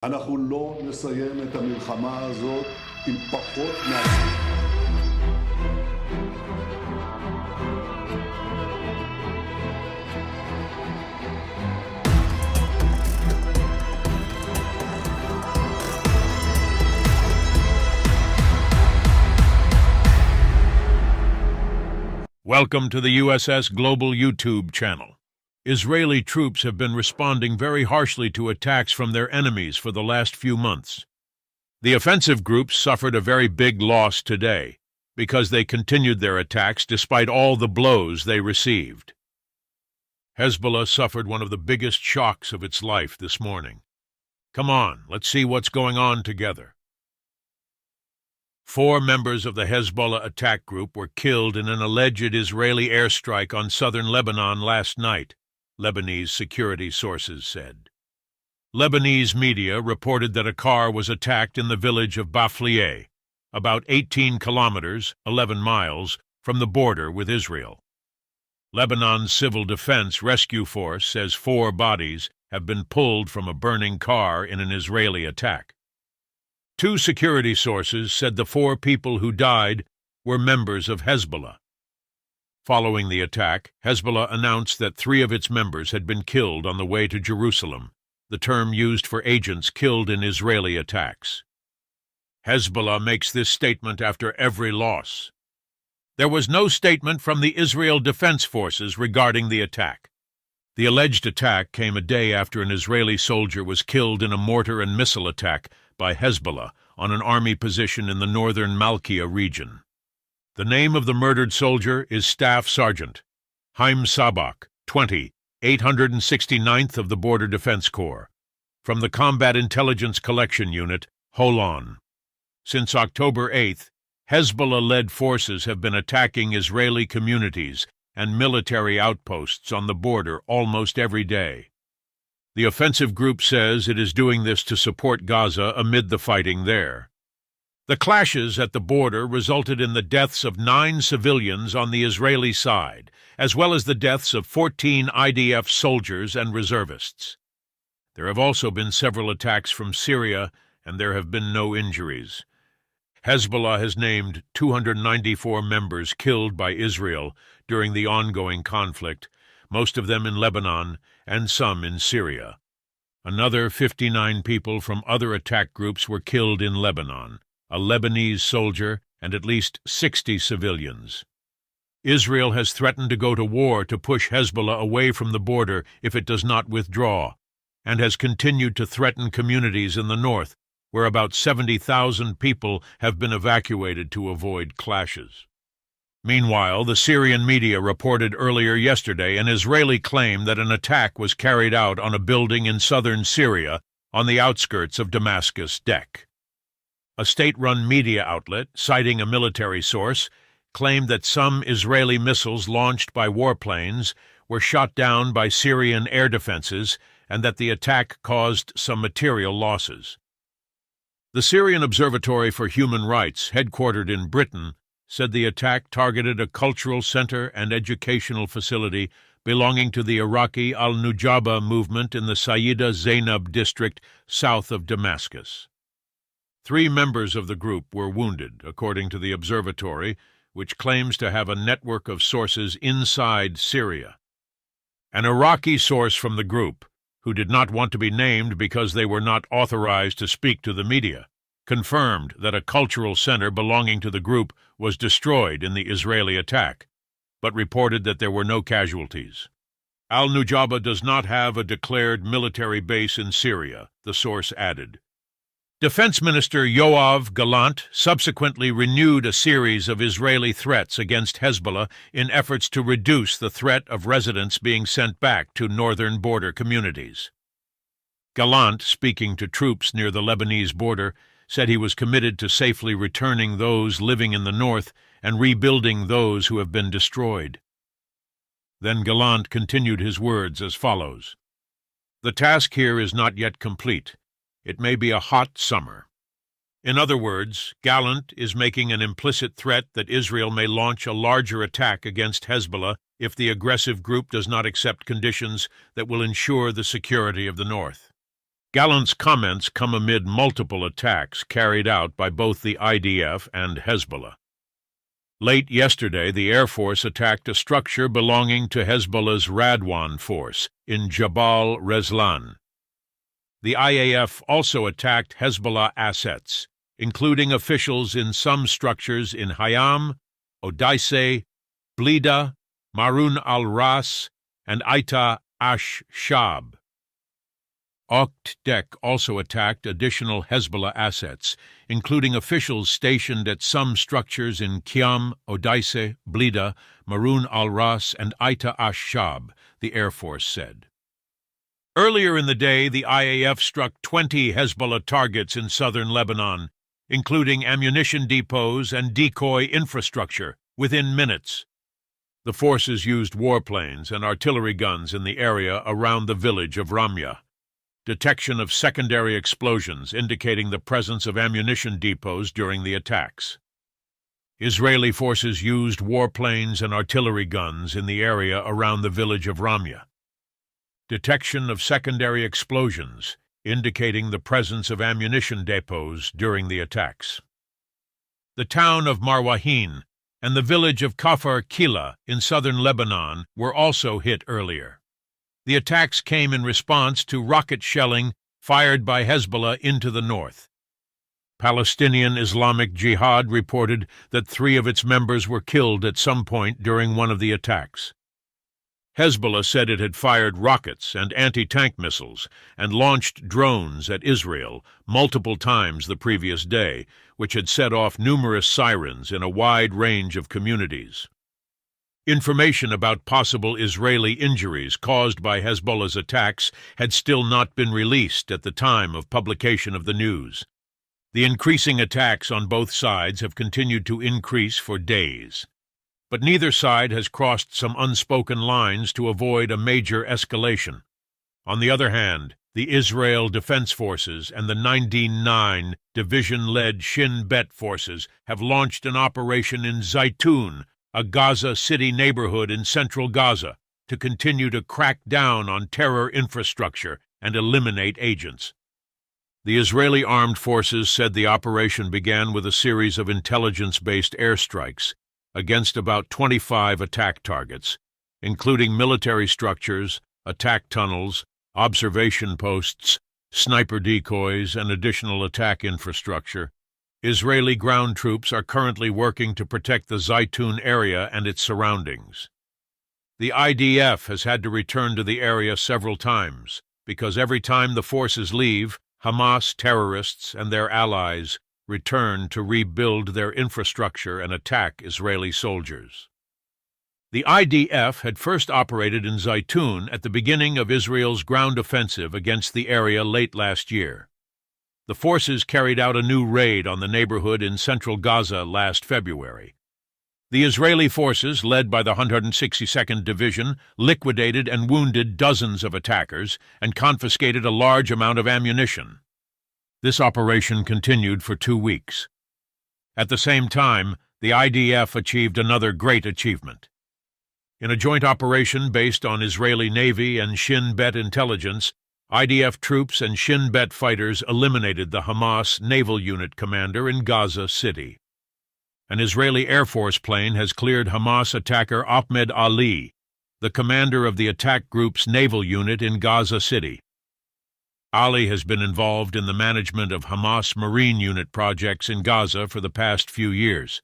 אנחנו לא נסיים את המלחמה הזאת עם פחות Welcome to the USS Global YouTube channel. Israeli troops have been responding very harshly to attacks from their enemies for the last few months. The offensive groups suffered a very big loss today because they continued their attacks despite all the blows they received. Hezbollah suffered one of the biggest shocks of its life this morning. Come on, let's see what's going on together. 4 members of the Hezbollah attack group were killed in an alleged Israeli airstrike on southern Lebanon last night, Lebanese security sources said. Lebanese media reported that a car was attacked in the village of Baflieh, about 18 kilometers, 11 miles, from the border with Israel. Lebanon's Civil Defense Rescue Force says 4 bodies have been pulled from a burning car in an Israeli attack. 2 security sources said the 4 people who died were members of Hezbollah. Following the attack, Hezbollah announced that 3 of its members had been killed on the way to Jerusalem, the term used for agents killed in Israeli attacks. Hezbollah makes this statement after every loss. There was no statement from the Israel Defense Forces regarding the attack. The alleged attack came a day after an Israeli soldier was killed in a mortar and missile attack by Hezbollah on an army position in the northern Malkia region. The name of the murdered soldier is Staff Sergeant Haim Sabak, 20, 869th of the Border Defense Corps, from the Combat Intelligence Collection Unit, Holon. Since October 8th, Hezbollah-led forces have been attacking Israeli communities and military outposts on the border almost every day. The offensive group says it is doing this to support Gaza amid the fighting there. The clashes at the border resulted in the deaths of 9 civilians on the Israeli side, as well as the deaths of 14 IDF soldiers and reservists. There have also been several attacks from Syria, and there have been no injuries. Hezbollah has named 294 members killed by Israel during the ongoing conflict, most of them in Lebanon and some in Syria. Another 59 people from other attack groups were killed in Lebanon, a Lebanese soldier and at least 60 civilians. Israel has threatened to go to war to push Hezbollah away from the border if it does not withdraw, and has continued to threaten communities in the north, where about 70,000 people have been evacuated to avoid clashes. Meanwhile, the Syrian media reported earlier yesterday an Israeli claim that an attack was carried out on a building in southern Syria on the outskirts of Damascus Dek. A state-run media outlet, citing a military source, claimed that some Israeli missiles launched by warplanes were shot down by Syrian air defenses and that the attack caused some material losses. The Syrian Observatory for Human Rights, headquartered in Britain, said the attack targeted a cultural center and educational facility belonging to the Iraqi al-Nujaba movement in the Sayyida Zainab district south of Damascus. 3 members of the group were wounded, according to the observatory, which claims to have a network of sources inside Syria. An Iraqi source from the group, who did not want to be named because they were not authorized to speak to the media, confirmed that a cultural center belonging to the group was destroyed in the Israeli attack, but reported that there were no casualties. Al-Nujaba does not have a declared military base in Syria, the source added. Defense Minister Yoav Gallant subsequently renewed a series of Israeli threats against Hezbollah in efforts to reduce the threat of residents being sent back to northern border communities. Gallant, speaking to troops near the Lebanese border, said he was committed to safely returning those living in the north and rebuilding those who have been destroyed. Then Gallant continued his words as follows: "The task here is not yet complete. It may be a hot summer." In other words, Gallant is making an implicit threat that Israel may launch a larger attack against Hezbollah if the aggressive group does not accept conditions that will ensure the security of the north. Gallant's comments come amid multiple attacks carried out by both the IDF and Hezbollah. Late yesterday, the Air Force attacked a structure belonging to Hezbollah's Radwan force in Jabal Rezlan. The IAF also attacked Hezbollah assets, including officials in some structures in Hayam, Odaise, Blida, Marun al-Ras, and Aita ash-Shab. Okt-Dek also attacked additional Hezbollah assets, including officials stationed at some structures in Qiyam, Odaise, Blida, Marun al-Ras, and Aita ash-Shab, the Air Force said. Earlier in the day, the IAF struck 20 Hezbollah targets in southern Lebanon, including ammunition depots and decoy infrastructure, within minutes. The forces used warplanes and artillery guns in the area around the village of Ramya. Detection of secondary explosions indicating the presence of ammunition depots during the attacks. Israeli forces used warplanes and artillery guns in the area around the village of Ramya. Detection of secondary explosions indicating the presence of ammunition depots during the attacks. The town of Marwahin and the village of Kafar Kila in southern Lebanon were also hit earlier. The attacks came in response to rocket shelling fired by Hezbollah into the north. Palestinian Islamic Jihad reported that 3 of its members were killed at some point during one of the attacks. Hezbollah said it had fired rockets and anti-tank missiles and launched drones at Israel multiple times the previous day, which had set off numerous sirens in a wide range of communities. Information about possible Israeli injuries caused by Hezbollah's attacks had still not been released at the time of publication of the news. The increasing attacks on both sides have continued to increase for days. But neither side has crossed some unspoken lines to avoid a major escalation. On the other hand, the Israel Defense Forces and the 99 Division-led Shin Bet forces have launched an operation in Zaytun, a Gaza City neighborhood in central Gaza, to continue to crack down on terror infrastructure and eliminate agents. The Israeli armed forces said the operation began with a series of intelligence-based airstrikes against about 25 attack targets, including military structures, attack tunnels, observation posts, sniper decoys, and additional attack infrastructure. Israeli ground troops are currently working to protect the Zaytun area and its surroundings. The IDF has had to return to the area several times, because every time the forces leave, Hamas terrorists and their allies return to rebuild their infrastructure and attack Israeli soldiers. The IDF had first operated in Zaytun at the beginning of Israel's ground offensive against the area late last year. The forces carried out a new raid on the neighborhood in central Gaza last February. The Israeli forces, led by the 162nd Division, liquidated and wounded dozens of attackers and confiscated a large amount of ammunition. This operation continued for 2 weeks. At the same time, the IDF achieved another great achievement. In a joint operation based on Israeli Navy and Shin Bet intelligence, IDF troops and Shin Bet fighters eliminated the Hamas naval unit commander in Gaza City. An Israeli Air Force plane has cleared Hamas attacker Ahmed Ali, the commander of the attack group's naval unit in Gaza City. Ali has been involved in the management of Hamas Marine Unit projects in Gaza for the past few years.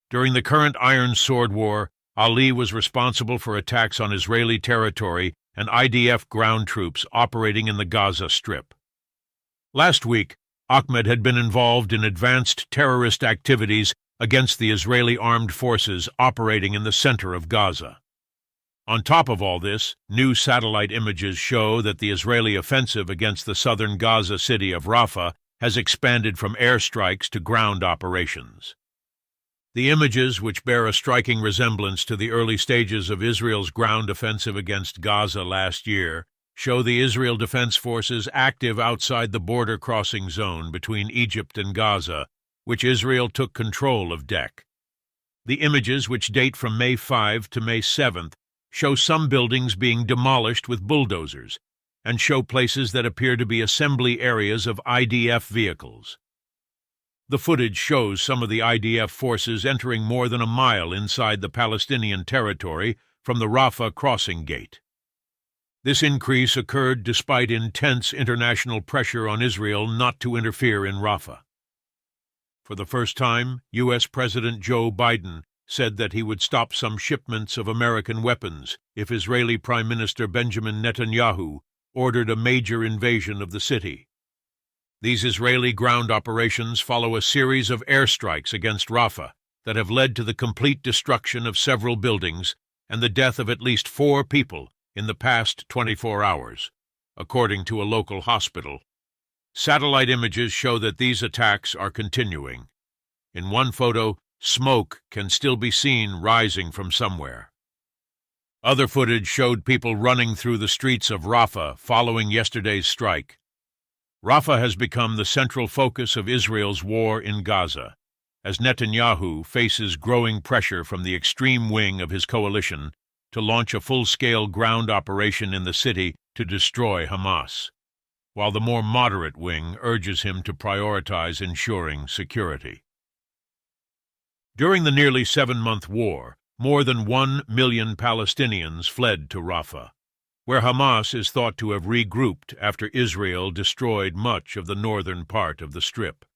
During the current Iron Sword War, Ali was responsible for attacks on Israeli territory and IDF ground troops operating in the Gaza Strip. Last week, Ahmed had been involved in advanced terrorist activities against the Israeli armed forces operating in the center of Gaza. On top of all this, new satellite images show that the Israeli offensive against the southern Gaza city of Rafah has expanded from airstrikes to ground operations. The images, which bear a striking resemblance to the early stages of Israel's ground offensive against Gaza last year, show the Israel Defense Forces active outside the border crossing zone between Egypt and Gaza, which Israel took control of Dek. The images, which date from May 5 to May 7, show some buildings being demolished with bulldozers, and show places that appear to be assembly areas of IDF vehicles. The footage shows some of the IDF forces entering more than a mile inside the Palestinian territory from the Rafah crossing gate. This increase occurred despite intense international pressure on Israel not to interfere in Rafah. For the first time, U.S. President Joe Biden said that he would stop some shipments of American weapons if Israeli Prime Minister Benjamin Netanyahu ordered a major invasion of the city. These Israeli ground operations follow a series of airstrikes against Rafah that have led to the complete destruction of several buildings and the death of at least 4 people in the past 24 hours, according to a local hospital. Satellite images show that these attacks are continuing. In one photo, smoke can still be seen rising from somewhere. Other footage showed people running through the streets of Rafah following yesterday's strike. Rafah has become the central focus of Israel's war in Gaza, as Netanyahu faces growing pressure from the extreme wing of his coalition to launch a full-scale ground operation in the city to destroy Hamas, while the more moderate wing urges him to prioritize ensuring security. During the nearly 7-month war, more than 1 million Palestinians fled to Rafah, where Hamas is thought to have regrouped after Israel destroyed much of the northern part of the Strip.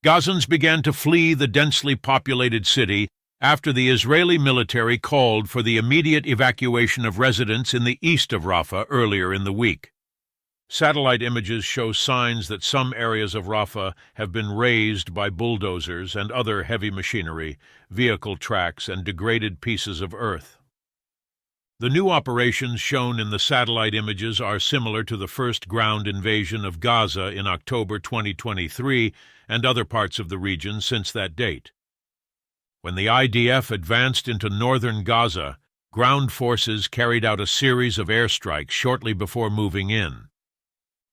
Gazans began to flee the densely populated city after the Israeli military called for the immediate evacuation of residents in the east of Rafah earlier in the week. Satellite images show signs that some areas of Rafah have been razed by bulldozers and other heavy machinery, vehicle tracks, and degraded pieces of earth. The new operations shown in the satellite images are similar to the first ground invasion of Gaza in October 2023 and other parts of the region since that date. When the IDF advanced into northern Gaza, ground forces carried out a series of airstrikes shortly before moving in.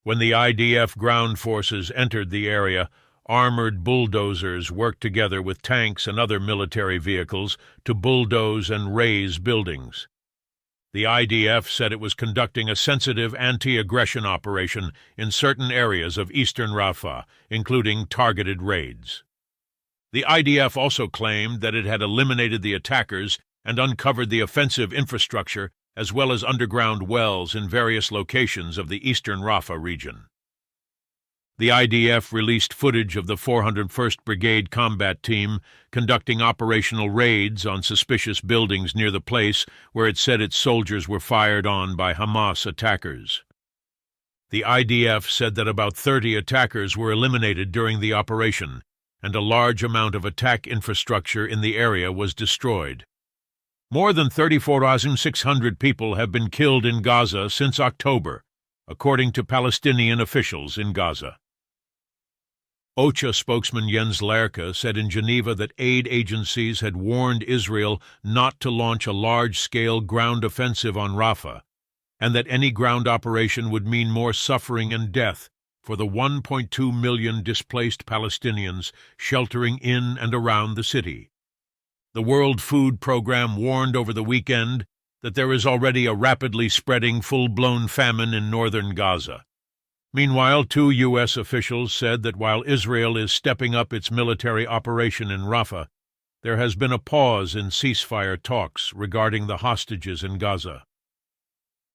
When the IDF ground forces entered the area, armored bulldozers worked together with tanks and other military vehicles to bulldoze and raze buildings. The IDF said it was conducting a sensitive anti-aggression operation in certain areas of eastern Rafah, including targeted raids. The IDF also claimed that it had eliminated the attackers and uncovered the offensive infrastructure as well as underground wells in various locations of the eastern Rafah region. The IDF released footage of the 401st Brigade Combat Team conducting operational raids on suspicious buildings near the place where it said its soldiers were fired on by Hamas attackers. The IDF said that about 30 attackers were eliminated during the operation, and a large amount of attack infrastructure in the area was destroyed. More than 34,600 people have been killed in Gaza since October, according to Palestinian officials in Gaza. OCHA spokesman Jens Lerke said in Geneva that aid agencies had warned Israel not to launch a large-scale ground offensive on Rafah, and that any ground operation would mean more suffering and death for the 1.2 million displaced Palestinians sheltering in and around the city. The World Food Program warned over the weekend that there is already a rapidly spreading full-blown famine in northern Gaza. Meanwhile, 2 U.S. officials said that while Israel is stepping up its military operation in Rafah, there has been a pause in ceasefire talks regarding the hostages in Gaza.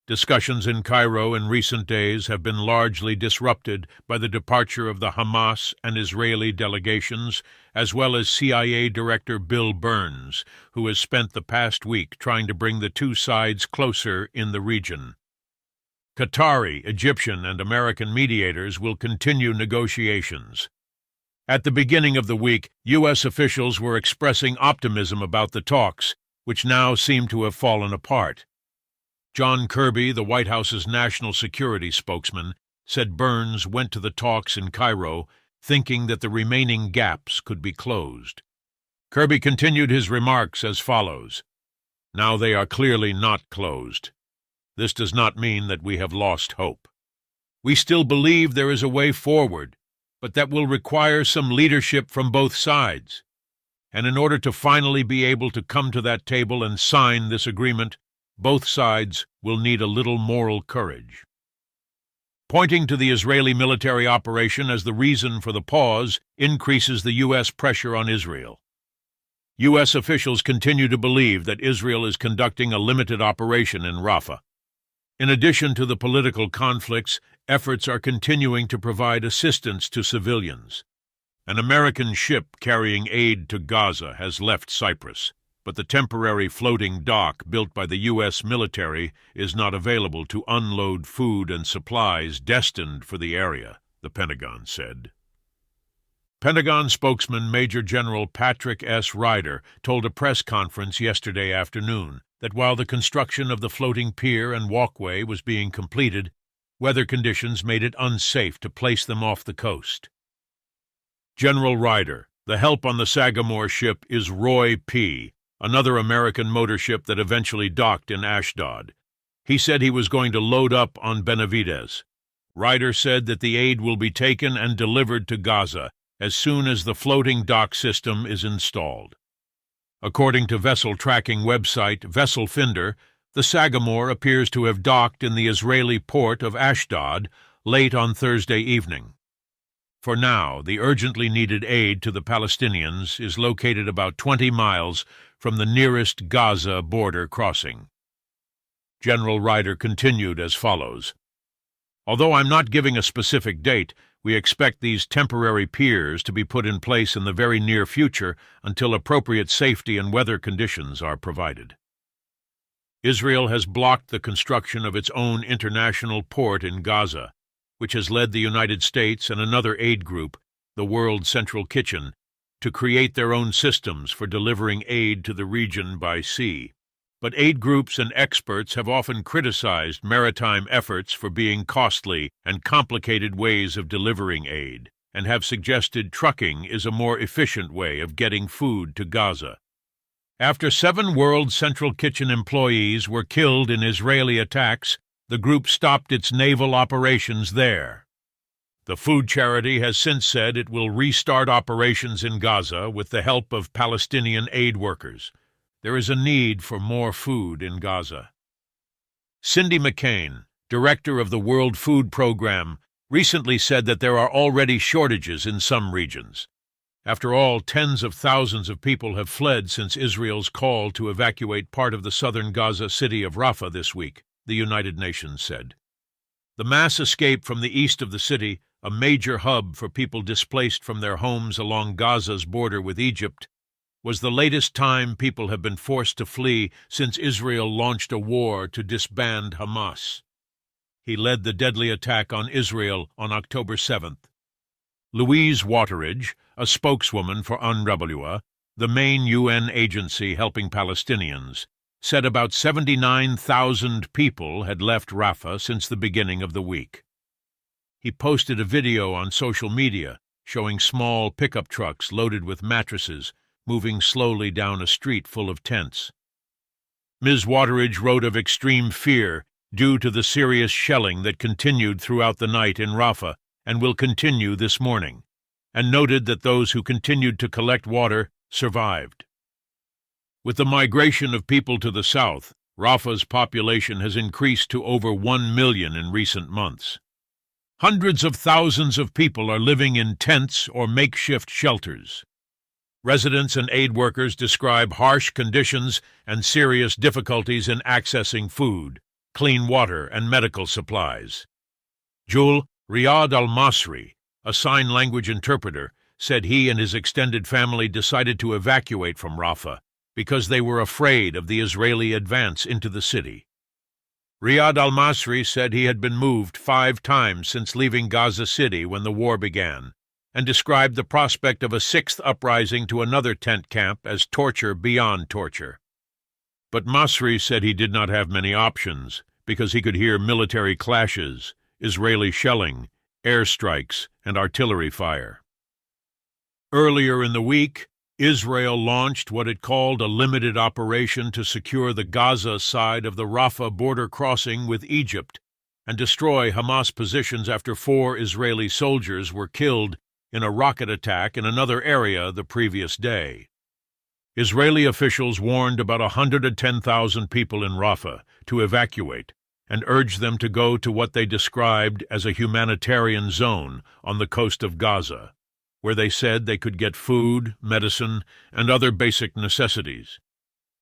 Discussions in Cairo in recent days have been largely disrupted by the departure of the Hamas and Israeli delegations, as well as CIA Director Bill Burns, who has spent the past week trying to bring the two sides closer in the region. Qatari, Egyptian, and American mediators will continue negotiations. At the beginning of the week, U.S. officials were expressing optimism about the talks, which now seem to have fallen apart. John Kirby, the White House's national security spokesman, said Burns went to the talks in Cairo thinking that the remaining gaps could be closed. Kirby continued his remarks as follows: "Now they are clearly not closed. This does not mean that we have lost hope. We still believe there is a way forward, but that will require some leadership from both sides. And in order to finally be able to come to that table and sign this agreement, both sides will need a little moral courage." Pointing to the Israeli military operation as the reason for the pause increases the U.S. pressure on Israel. U.S. officials continue to believe that Israel is conducting a limited operation in Rafah. In addition to the political conflicts, efforts are continuing to provide assistance to civilians. An American ship carrying aid to Gaza has left Cyprus, but the temporary floating dock built by the U.S. military is not available to unload food and supplies destined for the area, the Pentagon said. Pentagon spokesman Major General Patrick S. Ryder told a press conference yesterday afternoon that while the construction of the floating pier and walkway was being completed, weather conditions made it unsafe to place them off the coast. General Ryder, the help on the Sagamore ship is Roy P., another American motor ship that eventually docked in Ashdod. He said he was going to load up on Benavides. Ryder said that the aid will be taken and delivered to Gaza as soon as the floating dock system is installed. According to vessel tracking website Vessel Finder, the Sagamore appears to have docked in the Israeli port of Ashdod late on Thursday evening. For now, the urgently needed aid to the Palestinians is located about 20 miles from the nearest Gaza border crossing. General Ryder continued as follows. Although I'm not giving a specific date, we expect these temporary piers to be put in place in the very near future until appropriate safety and weather conditions are provided. Israel has blocked the construction of its own international port in Gaza, which has led the United States and another aid group, the World Central Kitchen, to create their own systems for delivering aid to the region by sea. But aid groups and experts have often criticized maritime efforts for being costly and complicated ways of delivering aid, and have suggested trucking is a more efficient way of getting food to Gaza. After 7 World Central Kitchen employees were killed in Israeli attacks, the group stopped its naval operations there. The food charity has since said it will restart operations in Gaza with the help of Palestinian aid workers. There is a need for more food in Gaza. Cindy McCain, director of the World Food Program, recently said that there are already shortages in some regions. After all, tens of thousands of people have fled since Israel's call to evacuate part of the southern Gaza city of Rafah this week, the United Nations said. The mass escape from the east of the city, a major hub for people displaced from their homes along Gaza's border with Egypt, was the latest time people have been forced to flee since Israel launched a war to disband Hamas. He led the deadly attack on Israel on October 7th. Louise Wateridge, a spokeswoman for UNRWA, the main UN agency helping Palestinians, said about 79,000 people had left Rafah since the beginning of the week. He posted a video on social media showing small pickup trucks loaded with mattresses moving slowly down a street full of tents. Ms. Wateridge wrote of extreme fear due to the serious shelling that continued throughout the night in Rafah and will continue this morning, and noted that those who continued to collect water survived. With the migration of people to the south, Rafah's population has increased to over 1 million in recent months. Hundreds of thousands of people are living in tents or makeshift shelters. Residents and aid workers describe harsh conditions and serious difficulties in accessing food, clean water, and medical supplies. Riyad al-Masri, a sign language interpreter, said he and his extended family decided to evacuate from Rafah because they were afraid of the Israeli advance into the city. Riyad al-Masri said he had been moved 5 times since leaving Gaza City when the war began, and described the prospect of a 6th uprising to another tent camp as torture beyond torture. But Masri said he did not have many options because he could hear military clashes, Israeli shelling, airstrikes, and artillery fire. Earlier in the week, Israel launched what it called a limited operation to secure the Gaza side of the Rafah border crossing with Egypt and destroy Hamas positions after 4 Israeli soldiers were killed in a rocket attack in another area the previous day. Israeli officials warned about 110,000 people in Rafah to evacuate and urged them to go to what they described as a humanitarian zone on the coast of Gaza, where they said they could get food, medicine, and other basic necessities.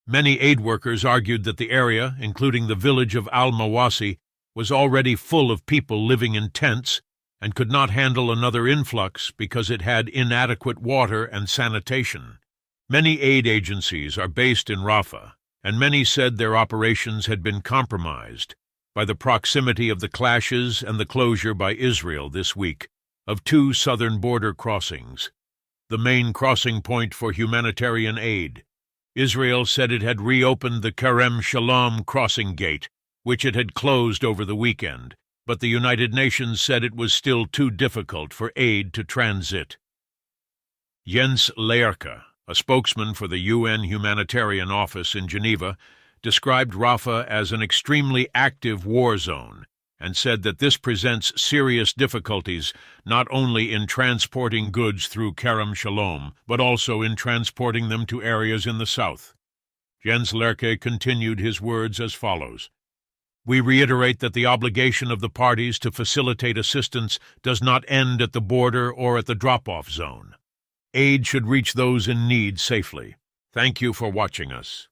Many aid workers argued that the area, including the village of Al-Mawasi, was already full of people living in tents and could not handle another influx because it had inadequate water and sanitation. Many aid agencies are based in Rafah, and many said their operations had been compromised by the proximity of the clashes and the closure by Israel this week of 2 southern border crossings, the main crossing point for humanitarian aid. Israel said it had reopened the Kerem Shalom crossing gate, which it had closed over the weekend, but the United Nations said it was still too difficult for aid to transit. Jens Lerke, a spokesman for the UN Humanitarian Office in Geneva, described Rafah as an extremely active war zone and said that this presents serious difficulties not only in transporting goods through Kerem Shalom, but also in transporting them to areas in the south. Jens Lerke continued his words as follows: "We reiterate that the obligation of the parties to facilitate assistance does not end at the border or at the drop-off zone. Aid should reach those in need safely. Thank you for watching us."